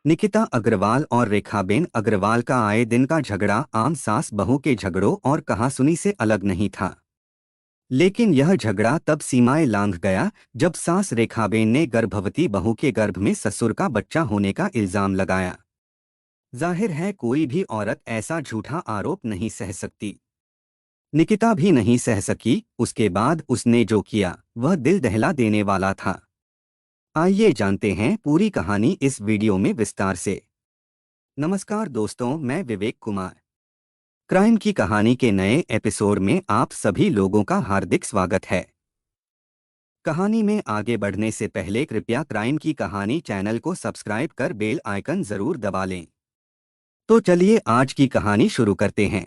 निकिता अग्रवाल और रेखाबेन अग्रवाल का आए दिन का झगड़ा आम सास बहू के झगड़ों और कहासुनी से अलग नहीं था। लेकिन यह झगड़ा तब सीमाएं लांघ गया जब सास रेखाबेन ने गर्भवती बहू के गर्भ में ससुर का बच्चा होने का इल्जाम लगाया। जाहिर है कोई भी औरत ऐसा झूठा आरोप नहीं सह सकती। निकिता भी नहीं सह सकी। उसके बाद उसने जो किया वह दिल दहला देने वाला था। आइए जानते हैं पूरी कहानी इस वीडियो में विस्तार से। नमस्कार दोस्तों, मैं विवेक कुमार। क्राइम की कहानी के नए एपिसोड में आप सभी लोगों का हार्दिक स्वागत है। कहानी में आगे बढ़ने से पहले कृपया क्राइम की कहानी चैनल को सब्सक्राइब कर बेल आइकन जरूर दबा लें। तो चलिए आज की कहानी शुरू करते हैं।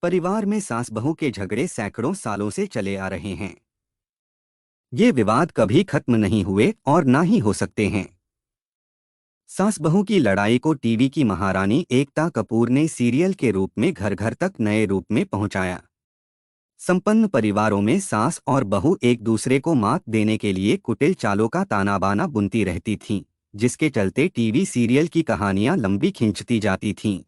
परिवार में सास बहू के झगड़े सैकड़ों सालों से चले आ रहे हैं। ये विवाद कभी खत्म नहीं हुए और ना ही हो सकते हैं। सास बहू की लड़ाई को टीवी की महारानी एकता कपूर ने सीरियल के रूप में घर घर तक नए रूप में पहुंचाया। संपन्न परिवारों में सास और बहू एक दूसरे को मात देने के लिए कुटिल चालों का तानाबाना बुनती रहती थीं, जिसके चलते टीवी सीरियल की कहानियां लंबी खींचती जाती थीं।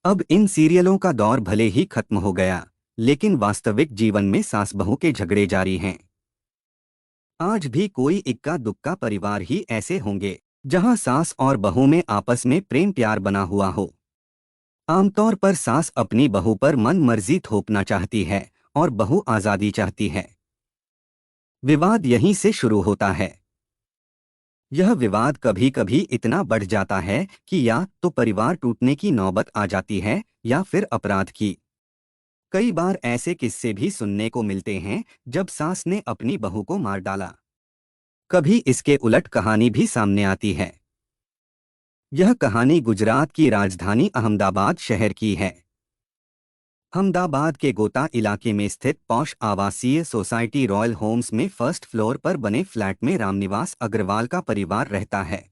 अब इन सीरियलों का दौर भले ही खत्म हो गया, लेकिन वास्तविक जीवन में सास बहू के झगड़े जारी हैं। आज भी कोई इक्का दुक्का परिवार ही ऐसे होंगे जहां सास और बहू में आपस में प्रेम प्यार बना हुआ हो। आमतौर पर सास अपनी बहू पर मन मर्जी थोपना चाहती है और बहू आज़ादी चाहती है। विवाद यहीं से शुरू होता है। यह विवाद कभी कभी इतना बढ़ जाता है कि या तो परिवार टूटने की नौबत आ जाती है या फिर अपराध की। कई बार ऐसे किस्से भी सुनने को मिलते हैं जब सास ने अपनी बहू को मार डाला। कभी इसके उलट कहानी भी सामने आती है। यह कहानी गुजरात की राजधानी अहमदाबाद शहर की है। अहमदाबाद के गोता इलाके में स्थित पॉश आवासीय सोसाइटी रॉयल होम्स में फर्स्ट फ्लोर पर बने फ्लैट में रामनिवास अग्रवाल का परिवार रहता है।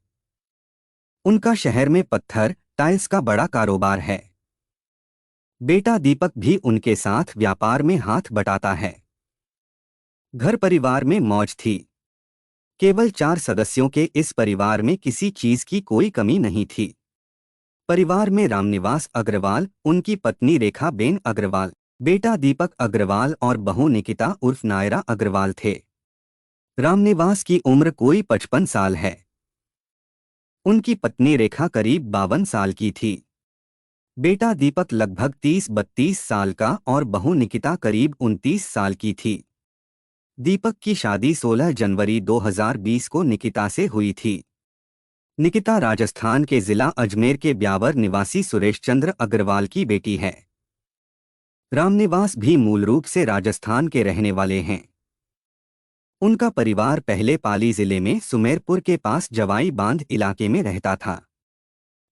उनका शहर में पत्थर टाइल्स का बड़ा कारोबार है। बेटा दीपक भी उनके साथ व्यापार में हाथ बटाता है। घर परिवार में मौज थी। केवल 4 सदस्यों के इस परिवार में किसी चीज की कोई कमी नहीं थी। परिवार में रामनिवास अग्रवाल, उनकी पत्नी रेखाबेन अग्रवाल, बेटा दीपक अग्रवाल और बहू निकिता उर्फ नायरा अग्रवाल थे। रामनिवास की उम्र कोई 55 साल है। उनकी पत्नी रेखा करीब 52 साल की थी। बेटा दीपक लगभग 30-32 साल का और बहू निकिता करीब 29 साल की थी। दीपक की शादी 16 जनवरी 2020 को निकिता से हुई थी। निकिता राजस्थान के जिला अजमेर के ब्यावर निवासी सुरेश चंद्र अग्रवाल की बेटी है। रामनिवास भी मूल रूप से राजस्थान के रहने वाले हैं। उनका परिवार पहले पाली जिले में सुमेरपुर के पास जवाई बांध इलाके में रहता था।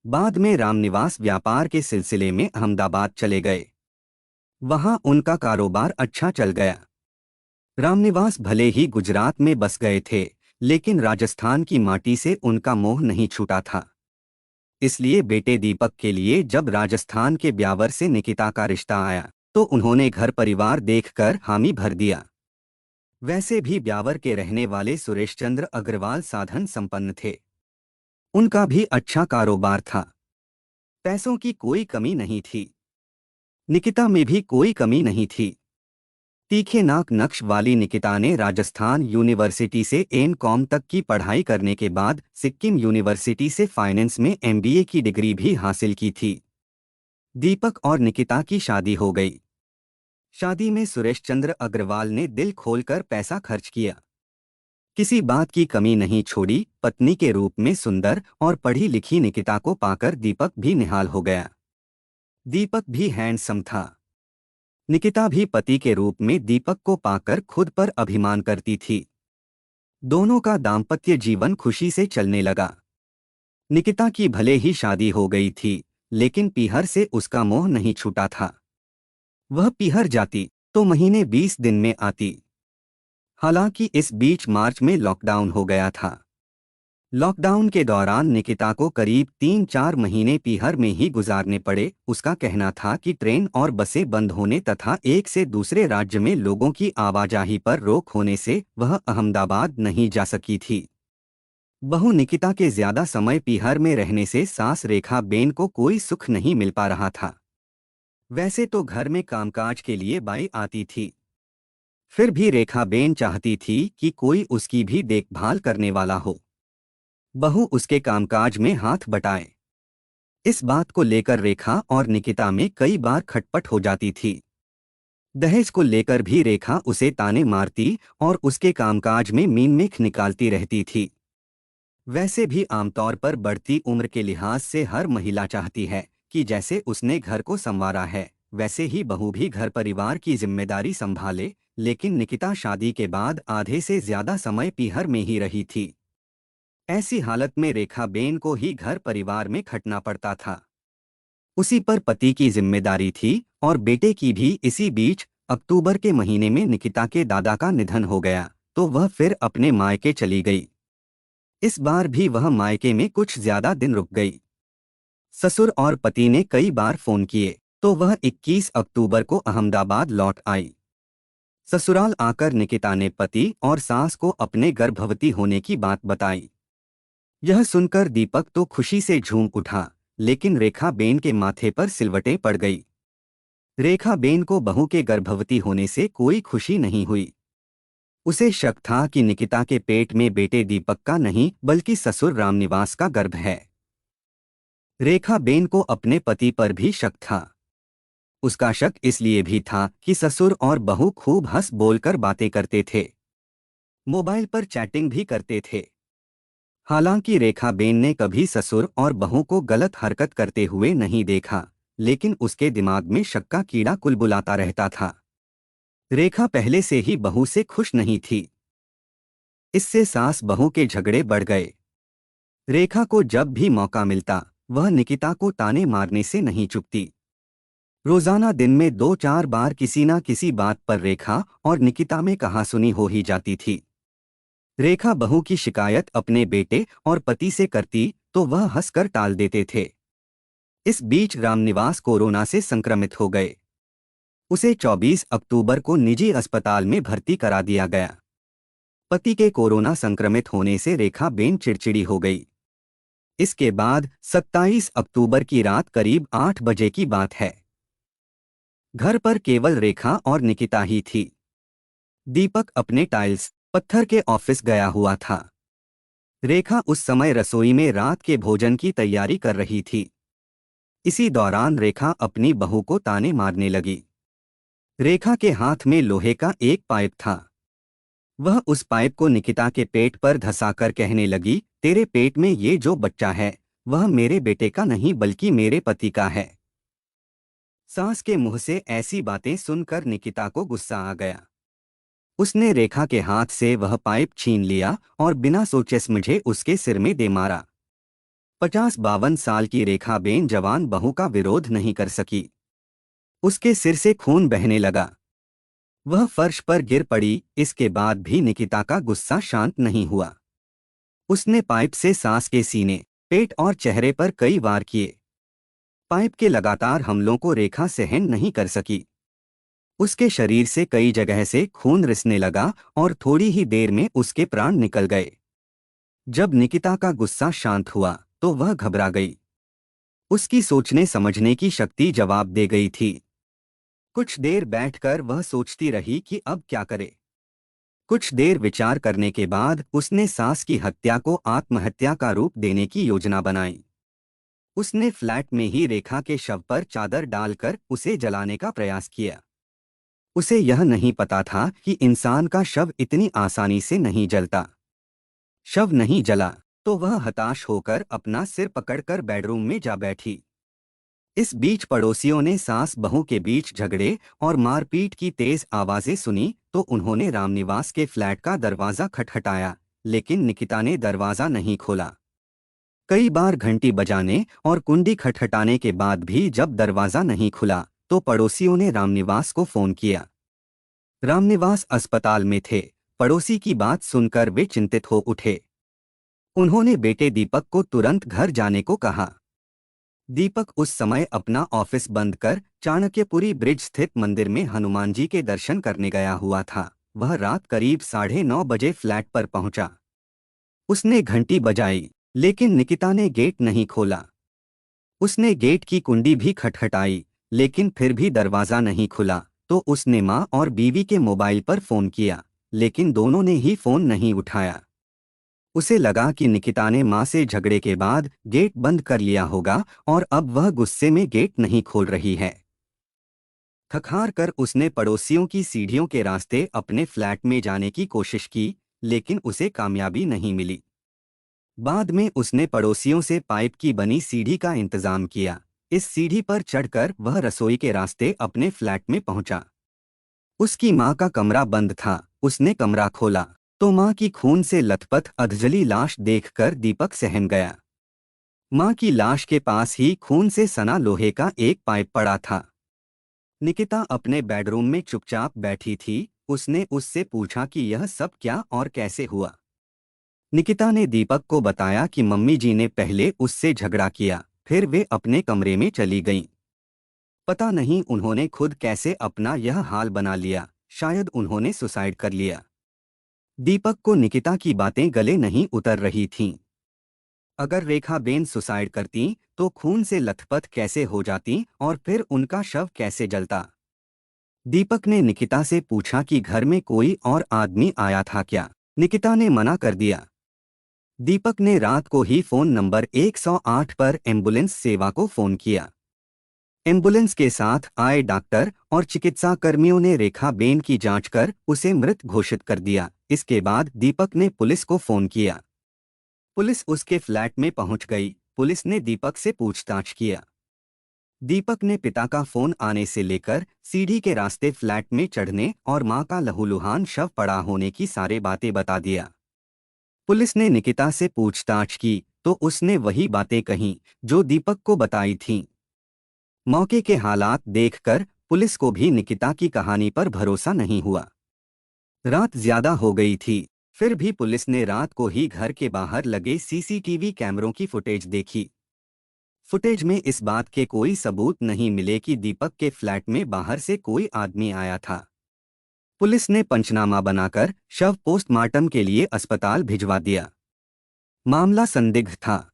बाद में रामनिवास व्यापार के सिलसिले में अहमदाबाद चले गए। वहां उनका कारोबार अच्छा चल गया। रामनिवास भले ही गुजरात में बस गए थे, लेकिन राजस्थान की माटी से उनका मोह नहीं छूटा था। इसलिए बेटे दीपक के लिए जब राजस्थान के ब्यावर से निकिता का रिश्ता आया तो उन्होंने घर परिवार देखकर हामी भर दिया। वैसे भी ब्यावर के रहने वाले सुरेश चंद्र अग्रवाल साधन संपन्न थे। उनका भी अच्छा कारोबार था। पैसों की कोई कमी नहीं थी। निकिता में भी कोई कमी नहीं थी। तीखे नाक नक्श वाली निकिता ने राजस्थान यूनिवर्सिटी से एम.कॉम तक की पढ़ाई करने के बाद सिक्किम यूनिवर्सिटी से फाइनेंस में एमबीए की डिग्री भी हासिल की थी। दीपक और निकिता की शादी हो गई। शादी में सुरेश चंद्र अग्रवाल ने दिल खोलकर पैसा खर्च किया। किसी बात की कमी नहीं छोड़ी। पत्नी के रूप में सुंदर और पढ़ी लिखी निकिता को पाकर दीपक भी निहाल हो गया। दीपक भी हैंडसम था। निकिता भी पति के रूप में दीपक को पाकर खुद पर अभिमान करती थी। दोनों का दाम्पत्य जीवन खुशी से चलने लगा। निकिता की भले ही शादी हो गई थी, लेकिन पीहर से उसका मोह नहीं छूटा था। वह पीहर जाती तो महीने 20 दिन में आती। हालांकि इस बीच मार्च में लॉकडाउन हो गया था। लॉकडाउन के दौरान निकिता को करीब 3-4 महीने पीहर में ही गुजारने पड़े। उसका कहना था कि ट्रेन और बसें बंद होने तथा एक से दूसरे राज्य में लोगों की आवाजाही पर रोक होने से वह अहमदाबाद नहीं जा सकी थी। बहू निकिता के ज्यादा समय पीहर में रहने से सास रेखा बेन को कोई सुख नहीं मिल पा रहा था। वैसे तो घर में कामकाज के लिए बाई आती थी, फिर भी रेखा बेन चाहती थी कि कोई उसकी भी देखभाल करने वाला हो, बहू उसके कामकाज में हाथ बटाए। इस बात को लेकर रेखा और निकिता में कई बार खटपट हो जाती थी। दहेज को लेकर भी रेखा उसे ताने मारती और उसके कामकाज में मीन-मेख निकालती रहती थी। वैसे भी आमतौर पर बढ़ती उम्र के लिहाज से हर महिला चाहती है कि जैसे उसने घर को संवारा है, वैसे ही बहू भी घर परिवार की जिम्मेदारी संभाले। लेकिन निकिता शादी के बाद आधे से ज्यादा समय पीहर में ही रही थी। ऐसी हालत में रेखा बेन को ही घर परिवार में खटना पड़ता था। उसी पर पति की जिम्मेदारी थी और बेटे की भी। इसी बीच अक्टूबर के महीने में निकिता के दादा का निधन हो गया, तो वह फिर अपने मायके चली गई। इस बार भी वह मायके में कुछ ज्यादा दिन रुक गई। ससुर और पति ने कई बार फोन किए, तो वह 21 अक्टूबर को अहमदाबाद लौट आई। ससुराल आकर निकिता ने पति और सास को अपने गर्भवती होने की बात बताई। यह सुनकर दीपक तो खुशी से झूम उठा, लेकिन रेखा बेन के माथे पर सिलवटें पड़ गई। रेखा बेन को बहू के गर्भवती होने से कोई खुशी नहीं हुई। उसे शक था कि निकिता के पेट में बेटे दीपक का नहीं बल्कि ससुर रामनिवास का गर्भ है। रेखा बेन को अपने पति पर भी शक था। उसका शक इसलिए भी था कि ससुर और बहू खूब हंस बोलकर बातें करते थे, मोबाइल पर चैटिंग भी करते थे। हालांकि रेखा बेन ने कभी ससुर और बहू को गलत हरकत करते हुए नहीं देखा, लेकिन उसके दिमाग में शक का कीड़ा कुलबुलाता रहता था। रेखा पहले से ही बहू से खुश नहीं थी। इससे सास बहू के झगड़े बढ़ गए। रेखा को जब भी मौका मिलता, वह निकिता को ताने मारने से नहीं चूकती। रोजाना दिन में 2-4 बार किसी न किसी बात पर रेखा और निकिता में कहासुनी हो ही जाती थी। रेखा बहू की शिकायत अपने बेटे और पति से करती तो वह हंसकर टाल देते थे। इस बीच रामनिवास कोरोना से संक्रमित हो गए। उसे 24 अक्टूबर को निजी अस्पताल में भर्ती करा दिया गया। पति के कोरोना संक्रमित होने से रेखा बेन चिड़चिड़ी हो गई। इसके बाद 27 अक्टूबर की रात करीब 8 बजे की बात है। घर पर केवल रेखा और निकिता ही थी। दीपक अपने टाइल्स पत्थर के ऑफिस गया हुआ था। रेखा उस समय रसोई में रात के भोजन की तैयारी कर रही थी। इसी दौरान रेखा अपनी बहू को ताने मारने लगी। रेखा के हाथ में लोहे का एक पाइप था। वह उस पाइप को निकिता के पेट पर धंसाकर कहने लगी, तेरे पेट में ये जो बच्चा है वह मेरे बेटे का नहीं बल्कि मेरे पति का है। सास के मुंह से ऐसी बातें सुनकर निकिता को गुस्सा आ गया। उसने रेखा के हाथ से वह पाइप छीन लिया और बिना सोचे समझे उसके सिर में दे मारा। 50-52 साल की रेखा बेन जवान बहू का विरोध नहीं कर सकी। उसके सिर से खून बहने लगा। वह फर्श पर गिर पड़ी। इसके बाद भी निकिता का गुस्सा शांत नहीं हुआ। उसने पाइप से सास के सीने, पेट और चेहरे पर कई वार किए। पाइप के लगातार हमलों को रेखा सहन नहीं कर सकी। उसके शरीर से कई जगह से खून रिसने लगा और थोड़ी ही देर में उसके प्राण निकल गए। जब निकिता का गुस्सा शांत हुआ तो वह घबरा गई। उसकी सोचने समझने की शक्ति जवाब दे गई थी। कुछ देर बैठकर वह सोचती रही कि अब क्या करे। कुछ देर विचार करने के बाद उसने सास की हत्या को आत्महत्या का रूप देने की योजना बनाई। उसने फ्लैट में ही रेखा के शव पर चादर डालकर उसे जलाने का प्रयास किया। उसे यह नहीं पता था कि इंसान का शव इतनी आसानी से नहीं जलता। शव नहीं जला तो वह हताश होकर अपना सिर पकड़कर बेडरूम में जा बैठी। इस बीच पड़ोसियों ने सास बहू के बीच झगड़े और मारपीट की तेज आवाजें सुनी तो उन्होंने रामनिवास के फ्लैट का दरवाजा खटखटाया, लेकिन निकिता ने दरवाजा नहीं खोला। कई बार घंटी बजाने और कुंडी खटखटाने के बाद भी जब दरवाजा नहीं खुला तो पड़ोसियों ने रामनिवास को फोन किया। रामनिवास अस्पताल में थे। पड़ोसी की बात सुनकर वे चिंतित हो उठे। उन्होंने बेटे दीपक को तुरंत घर जाने को कहा। दीपक उस समय अपना ऑफिस बंद कर चाणक्यपुरी ब्रिज स्थित मंदिर में हनुमान जी के दर्शन करने गया हुआ था। वह रात करीब 9:30 बजे फ्लैट पर पहुंचा। उसने घंटी बजाई, लेकिन निकिता ने गेट नहीं खोला। उसने गेट की कुंडी भी खटखटाई, लेकिन फिर भी दरवाज़ा नहीं खुला। तो उसने माँ और बीवी के मोबाइल पर फ़ोन किया, लेकिन दोनों ने ही फ़ोन नहीं उठाया। उसे लगा कि निकिता ने माँ से झगड़े के बाद गेट बंद कर लिया होगा और अब वह गुस्से में गेट नहीं खोल रही है। थक-हार कर उसने पड़ोसियों की सीढ़ियों के रास्ते अपने फ्लैट में जाने की कोशिश की, लेकिन उसे कामयाबी नहीं मिली। बाद में उसने पड़ोसियों से पाइप की बनी सीढ़ी का इंतजाम किया। इस सीढ़ी पर चढ़कर वह रसोई के रास्ते अपने फ्लैट में पहुंचा। उसकी माँ का कमरा बंद था। उसने कमरा खोला तो माँ की खून से लथपथ अधजली लाश देखकर दीपक सहम गया। माँ की लाश के पास ही खून से सना लोहे का एक पाइप पड़ा था। निकिता अपने बेडरूम में चुपचाप बैठी थी। उसने उससे पूछा कि यह सब क्या और कैसे हुआ। निकिता ने दीपक को बताया कि मम्मी जी ने पहले उससे झगड़ा किया, फिर वे अपने कमरे में चली गईं। पता नहीं उन्होंने खुद कैसे अपना यह हाल बना लिया, शायद उन्होंने सुसाइड कर लिया। दीपक को निकिता की बातें गले नहीं उतर रही थीं। अगर रेखा बेन सुसाइड करती तो खून से लथपथ कैसे हो जाती और फिर उनका शव कैसे जलता। दीपक ने निकिता से पूछा कि घर में कोई और आदमी आया था क्या। निकिता ने मना कर दिया। दीपक ने रात को ही फोन नंबर 108 पर एम्बुलेंस सेवा को फोन किया। एम्बुलेंस के साथ आए डॉक्टर और चिकित्सा कर्मियों ने रेखा बेन की जांच कर उसे मृत घोषित कर दिया। इसके बाद दीपक ने पुलिस को फोन किया। पुलिस उसके फ्लैट में पहुंच गई। पुलिस ने दीपक से पूछताछ किया। दीपक ने पिता का फोन आने से लेकर सीढ़ी के रास्ते फ्लैट में चढ़ने और मां का लहूलुहान शव पड़ा होने की सारी बातें बता दिया। पुलिस ने निकिता से पूछताछ की तो उसने वही बातें कहीं जो दीपक को बताई थीं। मौके के हालात देखकर पुलिस को भी निकिता की कहानी पर भरोसा नहीं हुआ। रात ज्यादा हो गई थी, फिर भी पुलिस ने रात को ही घर के बाहर लगे सीसीटीवी कैमरों की फुटेज देखी। फुटेज में इस बात के कोई सबूत नहीं मिले कि दीपक के फ्लैट में बाहर से कोई आदमी आया था। पुलिस ने पंचनामा बनाकर शव पोस्टमार्टम के लिए अस्पताल भिजवा दिया। मामला संदिग्ध था,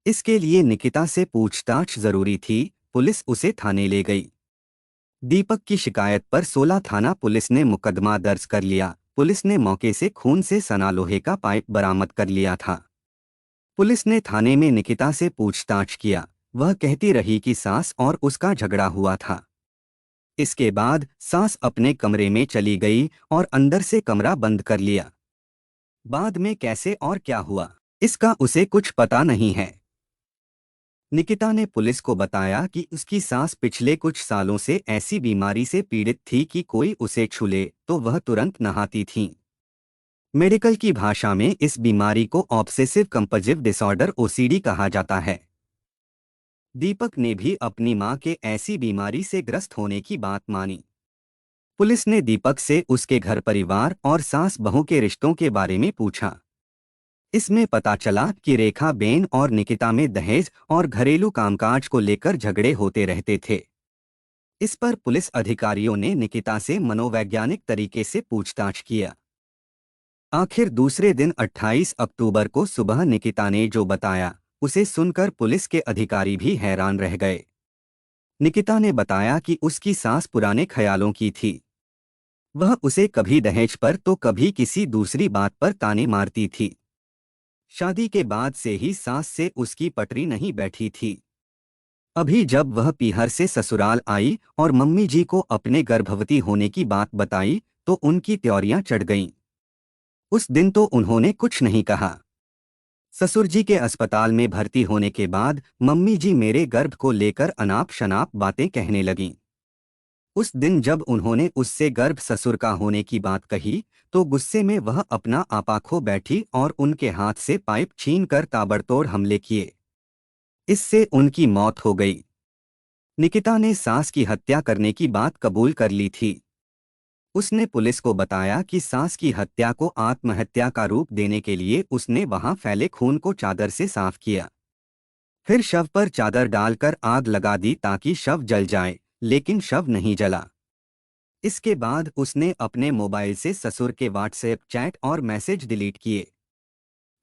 इसके लिए निकिता से पूछताछ जरूरी थी। पुलिस उसे थाने ले गई। दीपक की शिकायत पर 16 थाना पुलिस ने मुकदमा दर्ज कर लिया। पुलिस ने मौके से खून से सना लोहे का पाइप बरामद कर लिया था। पुलिस ने थाने में निकिता से पूछताछ किया। वह कहती रही कि सास और उसका झगड़ा हुआ था। इसके बाद सास अपने कमरे में चली गई और अंदर से कमरा बंद कर लिया। बाद में कैसे और क्या हुआ, इसका उसे कुछ पता नहीं है। निकिता ने पुलिस को बताया कि उसकी सास पिछले कुछ सालों से ऐसी बीमारी से पीड़ित थी कि कोई उसे छू ले तो वह तुरंत नहाती थीं। मेडिकल की भाषा में इस बीमारी को ऑब्सेसिव कंपल्सिव डिसऑर्डर ओसीडी कहा जाता है। दीपक ने भी अपनी मां के ऐसी बीमारी से ग्रस्त होने की बात मानी। पुलिस ने दीपक से उसके घर परिवार और सास बहू के रिश्तों के बारे में पूछा। इसमें पता चला कि रेखा बेन और निकिता में दहेज और घरेलू कामकाज को लेकर झगड़े होते रहते थे। इस पर पुलिस अधिकारियों ने निकिता से मनोवैज्ञानिक तरीके से पूछताछ किया। आखिर दूसरे दिन 28 अक्टूबर को सुबह निकिता ने जो बताया, उसे सुनकर पुलिस के अधिकारी भी हैरान रह गए। निकिता ने बताया कि उसकी सास पुराने ख्यालों की थी। वह उसे कभी दहेज पर तो कभी किसी दूसरी बात पर ताने मारती थी। शादी के बाद से ही सास से उसकी पटरी नहीं बैठी थी। अभी जब वह पीहर से ससुराल आई और मम्मी जी को अपने गर्भवती होने की बात बताई तो उनकी त्योरियां चढ़ गईं। उस दिन तो उन्होंने कुछ नहीं कहा। ससुर जी के अस्पताल में भर्ती होने के बाद मम्मी जी मेरे गर्भ को लेकर अनाप शनाप बातें कहने लगीं। उस दिन जब उन्होंने उससे गर्भ ससुर का होने की बात कही तो गुस्से में वह अपना आपा खो बैठी और उनके हाथ से पाइप छीनकर ताबड़तोड़ हमले किए। इससे उनकी मौत हो गई। निकिता ने सास की हत्या करने की बात कबूल कर ली थी। उसने पुलिस को बताया कि सास की हत्या को आत्महत्या का रूप देने के लिए उसने वहां फैले खून को चादर से साफ किया। फिर शव पर चादर डालकर आग लगा दी ताकि शव जल जाए, लेकिन शव नहीं जला। इसके बाद उसने अपने मोबाइल से ससुर के व्हाट्सएप चैट और मैसेज डिलीट किए।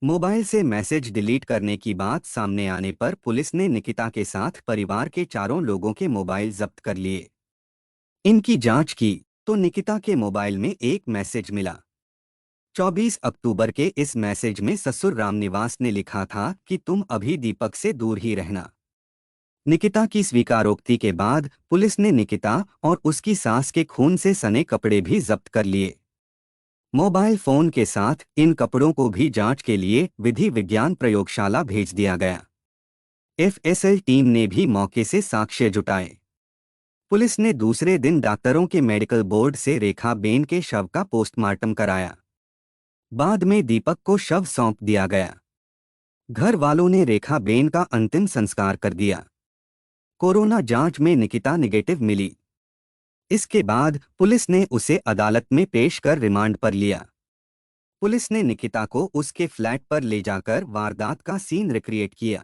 मोबाइल से मैसेज डिलीट करने की बात सामने आने पर पुलिस ने निकिता के साथ परिवार के चारों लोगों के मोबाइल जब्त कर लिए। इनकी जांच की तो निकिता के मोबाइल में एक मैसेज मिला। 24 अक्टूबर के इस मैसेज में ससुर रामनिवास ने लिखा था कि तुम अभी दीपक से दूर ही रहना। निकिता की स्वीकारोक्ति के बाद पुलिस ने निकिता और उसकी सास के खून से सने कपड़े भी जब्त कर लिए। मोबाइल फोन के साथ इन कपड़ों को भी जांच के लिए विधि विज्ञान प्रयोगशाला भेज दिया गया। एफएसएल टीम ने भी मौके से साक्ष्य जुटाए। पुलिस ने दूसरे दिन डॉक्टरों के मेडिकल बोर्ड से रेखा बेन के शव का पोस्टमार्टम कराया। बाद में दीपक को शव सौंप दिया गया। घर वालों ने रेखा बेन का अंतिम संस्कार कर दिया। कोरोना जांच में निकिता निगेटिव मिली। इसके बाद पुलिस ने उसे अदालत में पेश कर रिमांड पर लिया। पुलिस ने निकिता को उसके फ्लैट पर ले जाकर वारदात का सीन रिक्रिएट किया।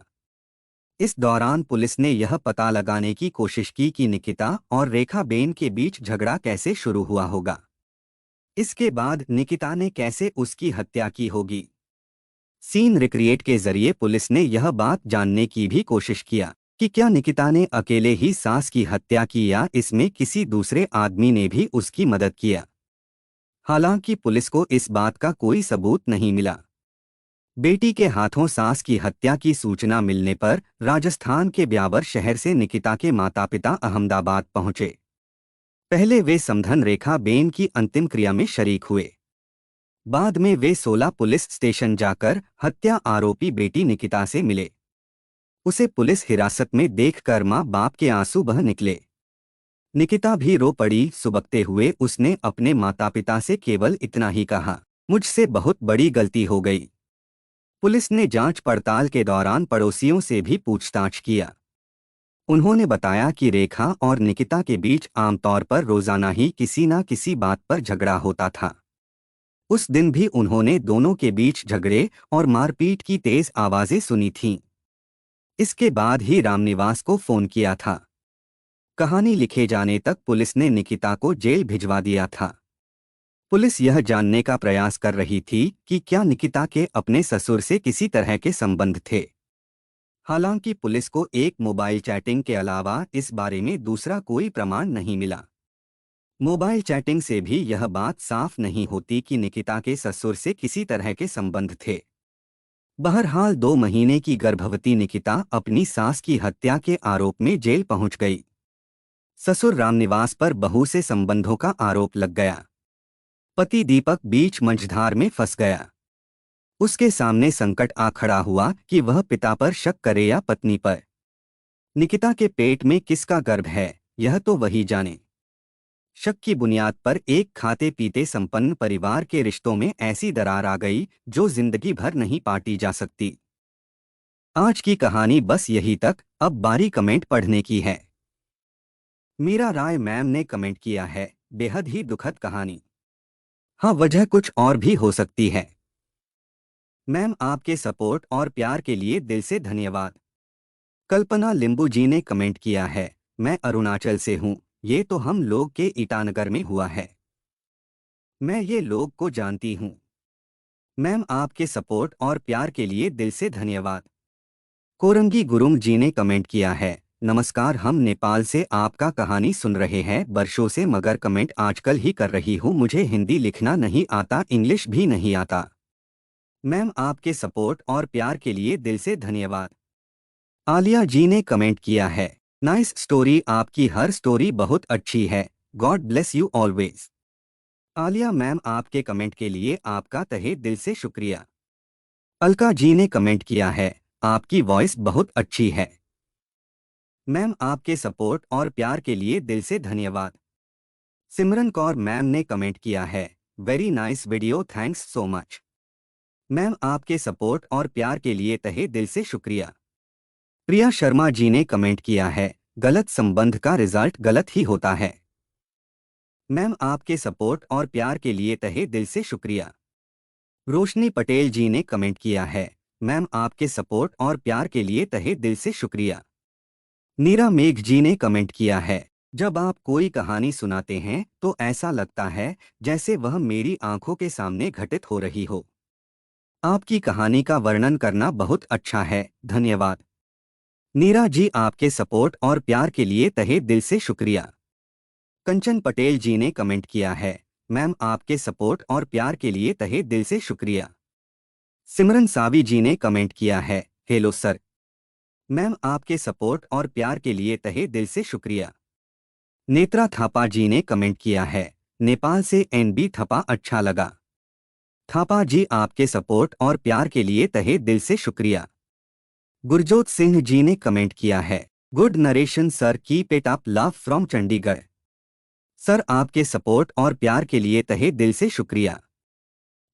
इस दौरान पुलिस ने यह पता लगाने की कोशिश की कि निकिता और रेखा बेन के बीच झगड़ा कैसे शुरू हुआ होगा। इसके बाद निकिता ने कैसे उसकी हत्या की होगी। सीन रिक्रिएट के जरिए पुलिस ने यह बात जानने की भी कोशिश किया कि क्या निकिता ने अकेले ही सास की हत्या की या इसमें किसी दूसरे आदमी ने भी उसकी मदद किया। हालांकि पुलिस को इस बात का कोई सबूत नहीं मिला। बेटी के हाथों सास की हत्या की सूचना मिलने पर राजस्थान के ब्यावर शहर से निकिता के माता पिता अहमदाबाद पहुंचे। पहले वे समधन रेखा बेन की अंतिम क्रिया में शरीक हुए। बाद में वे 16 पुलिस स्टेशन जाकर हत्या आरोपी बेटी निकिता से मिले। उसे पुलिस हिरासत में देखकर मां बाप के आंसू बह निकले। निकिता भी रो पड़ी। सुबकते हुए उसने अपने माता पिता से केवल इतना ही कहा, मुझसे बहुत बड़ी गलती हो गई। पुलिस ने जांच पड़ताल के दौरान पड़ोसियों से भी पूछताछ किया। उन्होंने बताया कि रेखा और निकिता के बीच आमतौर पर रोजाना ही किसी न किसी बात पर झगड़ा होता था। उस दिन भी उन्होंने दोनों के बीच झगड़े और मारपीट की तेज आवाजें सुनी थीं। इसके बाद ही रामनिवास को फोन किया था। कहानी लिखे जाने तक पुलिस ने निकिता को जेल भिजवा दिया था। पुलिस यह जानने का प्रयास कर रही थी कि क्या निकिता के अपने ससुर से किसी तरह के संबंध थे। हालांकि पुलिस को एक मोबाइल चैटिंग के अलावा इस बारे में दूसरा कोई प्रमाण नहीं मिला। मोबाइल चैटिंग से भी यह बात साफ नहीं होती कि निकिता के ससुर से किसी तरह के संबंध थे। बहरहाल 2 महीने की गर्भवती निकिता अपनी सास की हत्या के आरोप में जेल पहुंच गई। ससुर रामनिवास पर बहू से संबंधों का आरोप लग गया। पति दीपक बीच मंझधार में फंस गया। उसके सामने संकट आ खड़ा हुआ कि वह पिता पर शक करे या पत्नी पर। निकिता के पेट में किसका गर्भ है, यह तो वही जाने। शक की बुनियाद पर एक खाते पीते संपन्न परिवार के रिश्तों में ऐसी दरार आ गई जो जिंदगी भर नहीं पाटी जा सकती। आज की कहानी बस यही तक। अब बारी कमेंट पढ़ने की है। मीरा राय मैम ने कमेंट किया है, बेहद ही दुखद कहानी। हाँ, वजह कुछ और भी हो सकती है। मैम, आपके सपोर्ट और प्यार के लिए दिल से धन्यवाद। कल्पना लिंबू जी ने कमेंट किया है, मैं अरुणाचल से हूँ। ये तो हम लोग के ईटानगर में हुआ है। मैं ये लोग को जानती हूँ। मैम, आपके सपोर्ट और प्यार के लिए दिल से धन्यवाद। कोरंगी गुरुंग जी ने कमेंट किया है, नमस्कार, हम नेपाल से आपका कहानी सुन रहे हैं वर्षों से, मगर कमेंट आजकल ही कर रही हूँ। मुझे हिंदी लिखना नहीं आता, इंग्लिश भी नहीं आता। मैम, आपके सपोर्ट और प्यार के लिए दिल से धन्यवाद। आलिया जी ने कमेंट किया है, नाइस स्टोरी, आपकी हर स्टोरी बहुत अच्छी है। God bless you always. Alia ma'am, आपके कमेंट के लिए आपका तहे दिल से शुक्रिया। अलका जी ने कमेंट किया है, आपकी वॉइस बहुत अच्छी है। मैम, आपके सपोर्ट और प्यार के लिए दिल से धन्यवाद। सिमरन कौर मैम ने कमेंट किया है, very nice video, thanks so much. Ma'am, आपके सपोर्ट और प्यार के लिए तहे दिल से शुक्रिया। प्रिया शर्मा जी ने कमेंट किया है, गलत संबंध का रिजल्ट गलत ही होता है। मैम, आपके सपोर्ट और प्यार के लिए तहे दिल से शुक्रिया। रोशनी पटेल जी ने कमेंट किया है, मैम, आपके सपोर्ट और प्यार के लिए तहे दिल से शुक्रिया। नीरा मेघ जी ने कमेंट किया है, जब आप कोई कहानी सुनाते हैं तो ऐसा लगता है जैसे वह मेरी आंखों के सामने घटित हो रही हो। आपकी कहानी का वर्णन करना बहुत अच्छा है, धन्यवाद। नीरा जी, आपके सपोर्ट और प्यार के लिए तहे दिल से शुक्रिया। कंचन पटेल जी ने कमेंट किया है, मैम आपके सपोर्ट और प्यार के लिए तहे दिल से शुक्रिया। सिमरन सावी जी ने कमेंट किया है, हेलो सर। मैम आपके सपोर्ट और प्यार के लिए तहे दिल से शुक्रिया। नेत्रा थापा जी ने कमेंट किया है, नेपाल से एनबी थपा, अच्छा लगा। थापा जी, आपके सपोर्ट और प्यार के लिए तहे दिल से शुक्रिया। गुरजोत सिंह जी ने कमेंट किया है, good narration sir, keep it up, love from Chandigarh. Sir आपके सपोर्ट और प्यार के लिए तहे दिल से शुक्रिया।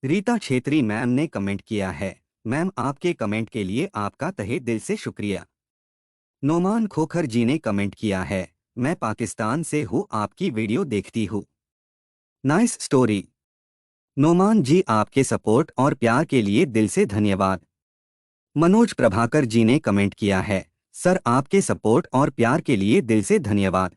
रीता छेत्री मैम ने कमेंट किया है, मैम आपके कमेंट के लिए आपका तहे दिल से शुक्रिया। नोमान खोखर जी ने कमेंट किया है, मैं पाकिस्तान से हूँ, आपकी वीडियो देखती हूँ। Nice story. नोमान जी, आपके सपोर्ट और प्यार के लिए दिल से धन्यवाद। मनोज प्रभाकर जी ने कमेंट किया है, सर आपके सपोर्ट और प्यार के लिए दिल से धन्यवाद।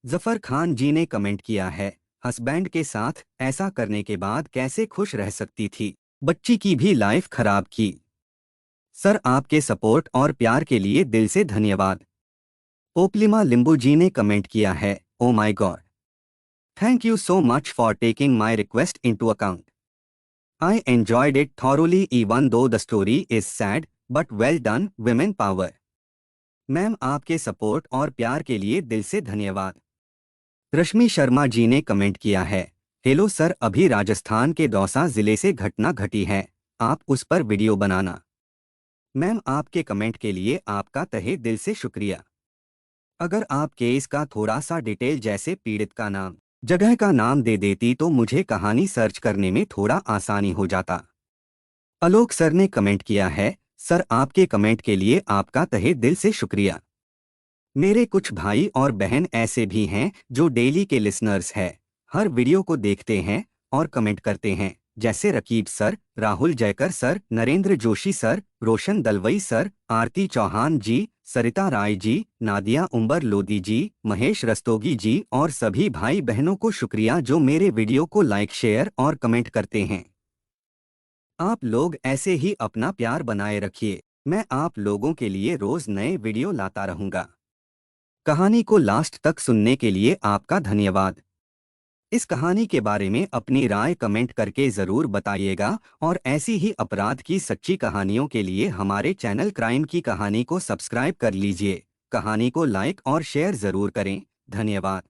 जफर खान जी ने कमेंट किया है, हस्बैंड के साथ ऐसा करने के बाद कैसे खुश रह सकती थी, बच्ची की भी लाइफ खराब की। सर आपके सपोर्ट और प्यार के लिए दिल से धन्यवाद। पोपलिमा लिंबू जी ने कमेंट किया है, oh my God, thank you so much for taking my request into account. I enjoyed it thoroughly even though the story is sad, but well done, women power। Ma'am आपके सपोर्ट और प्यार के लिए दिल से धन्यवाद। रश्मि शर्मा जी ने कमेंट किया है, हेलो सर, अभी राजस्थान के दौसा जिले से घटना घटी है, आप उस पर वीडियो बनाना। मैम आपके कमेंट के लिए आपका तहे दिल से शुक्रिया। अगर आप केस का थोड़ा सा डिटेल जैसे पीड़ित का नाम, जगह का नाम दे देती तो मुझे कहानी सर्च करने में थोड़ा आसानी हो जाता। आलोक सर ने कमेंट किया है, सर आपके कमेंट के लिए आपका तहे दिल से शुक्रिया। मेरे कुछ भाई और बहन ऐसे भी हैं जो डेली के लिसनर्स हैं, हर वीडियो को देखते हैं और कमेंट करते हैं, जैसे Rakib sir, Rahul Jaykar sir, Narendra Joshi sir, Roshan Dalvai sir, Aarti Chauhan ji, Sarita Rai ji, Nadia Umbar Lodhi ji, Mahesh Rastogi ji और सभी भाई बहनों को शुक्रिया जो मेरे वीडियो को लाइक, शेयर और कमेंट करते हैं। आप लोग ऐसे ही अपना प्यार बनाए रखिए, मैं आप लोगों के लिए रोज नए वीडियो लाता रहूंगा। कहानी को लास्ट तक सुनने के लिए आपका धन्यवाद। इस कहानी के बारे में अपनी राय कमेंट करके ज़रूर बताइएगा और ऐसी ही अपराध की सच्ची कहानियों के लिए हमारे चैनल क्राइम की कहानी को सब्सक्राइब कर लीजिए। कहानी को लाइक और शेयर ज़रूर करें। धन्यवाद।